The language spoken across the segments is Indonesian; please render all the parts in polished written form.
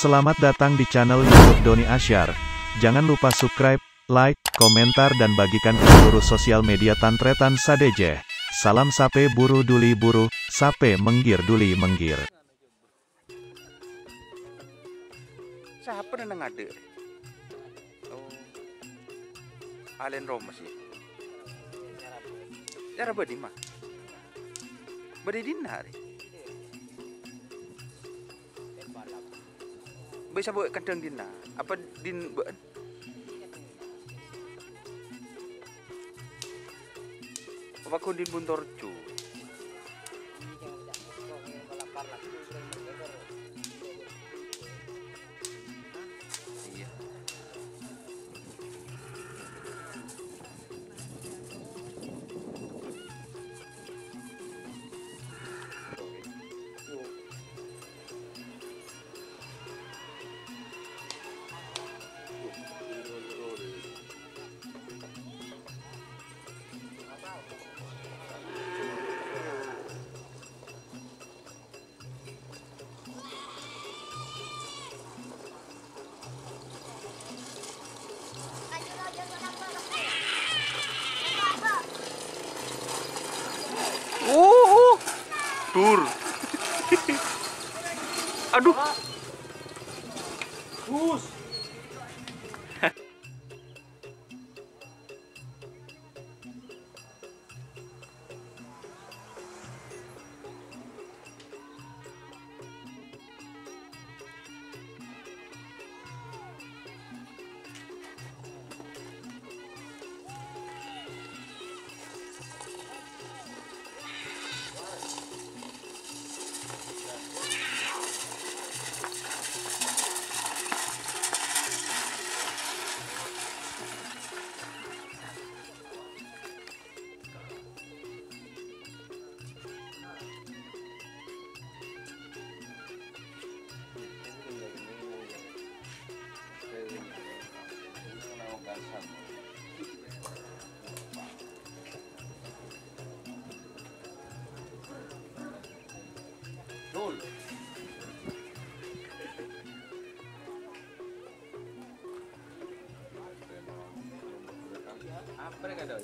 Selamat datang di channel YouTube Doni Asyar. Jangan lupa subscribe, like, komentar dan bagikan ke seluruh sosial media Tantretan Sadeje. Salam sape buru duli buru, sape menggir duli menggir. Siapa nang ngade? Oh, Alen Romas ya. Cara badi mah. Badi dinar. Bisa buat kadang dina. Apa din buat? Apa kau din buntorcu? Iya. Tur. Aduh. Bus. Dul. Apa mereka tahu?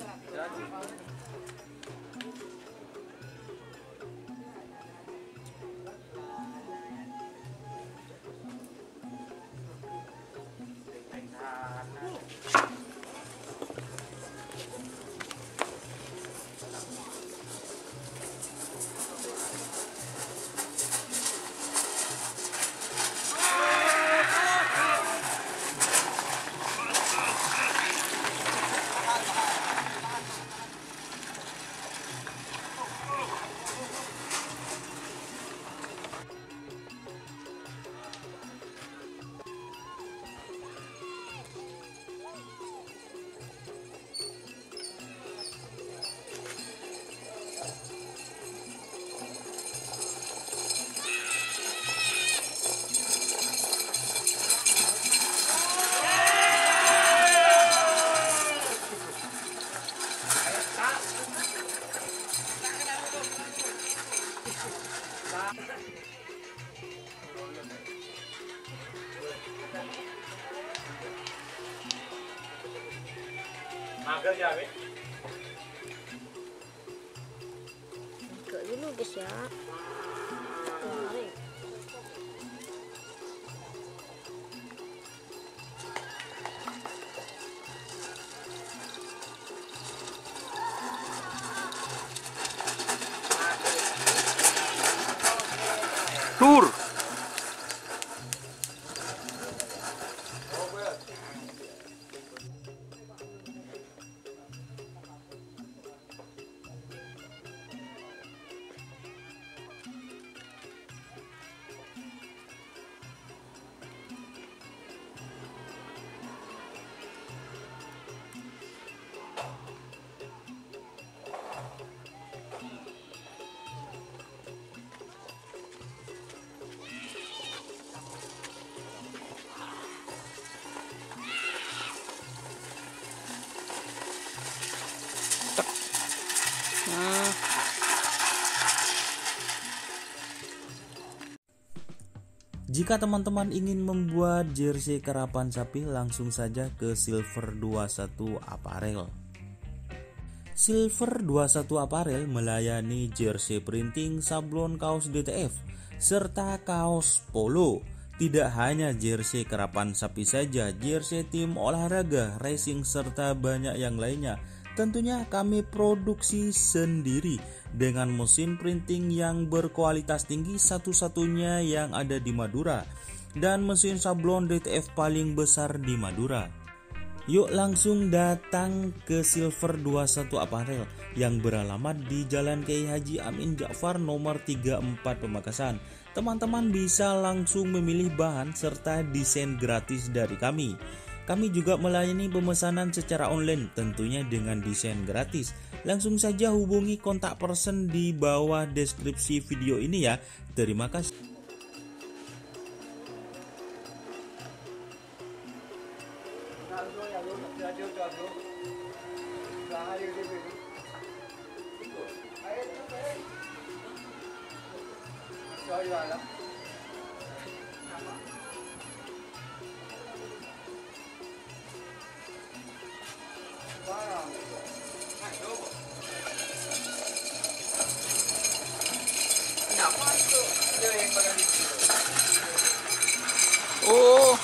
Mager ya, Be? Enggak dulu guys ya. Kemarin. Tur. Jika teman-teman ingin membuat jersey karapan sapi, langsung saja ke Silver 21 Apparel. Silver 21 Apparel melayani jersey printing, sablon, kaos DTF, serta kaos polo. Tidak hanya jersey karapan sapi saja, jersey tim olahraga, racing, serta banyak yang lainnya. Tentunya kami produksi sendiri dengan mesin printing yang berkualitas tinggi, satu-satunya yang ada di Madura, dan mesin sablon DTF paling besar di Madura. Yuk langsung datang ke Silver 21 Apparel yang beralamat di Jalan Kiai Haji Amin Ja'far nomor 34 Pamekasan. Teman-teman bisa langsung memilih bahan serta desain gratis dari kami. Kami juga melayani pemesanan secara online, tentunya dengan desain gratis. Langsung saja hubungi kontak person di bawah deskripsi video ini ya. Terima kasih. Oh.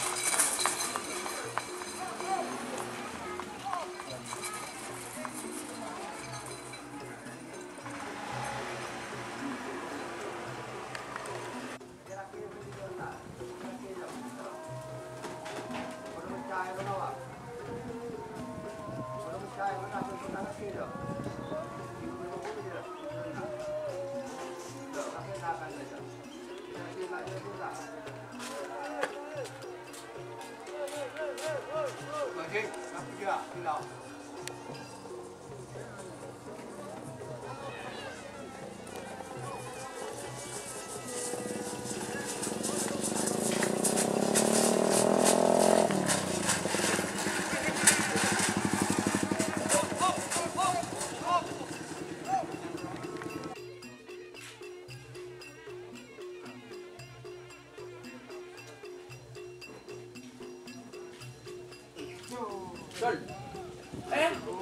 Sol.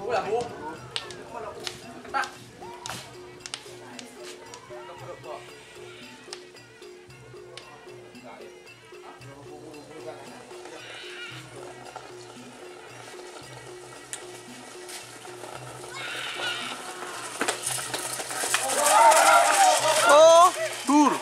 Wala po. Tak. Oh, tur.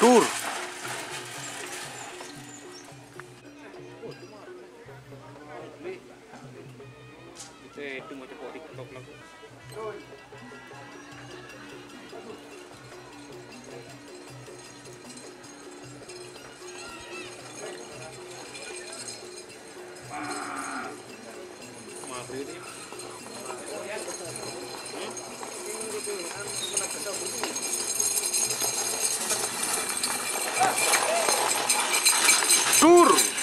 Tur. Itu mau coba TikTok lagu. Tur.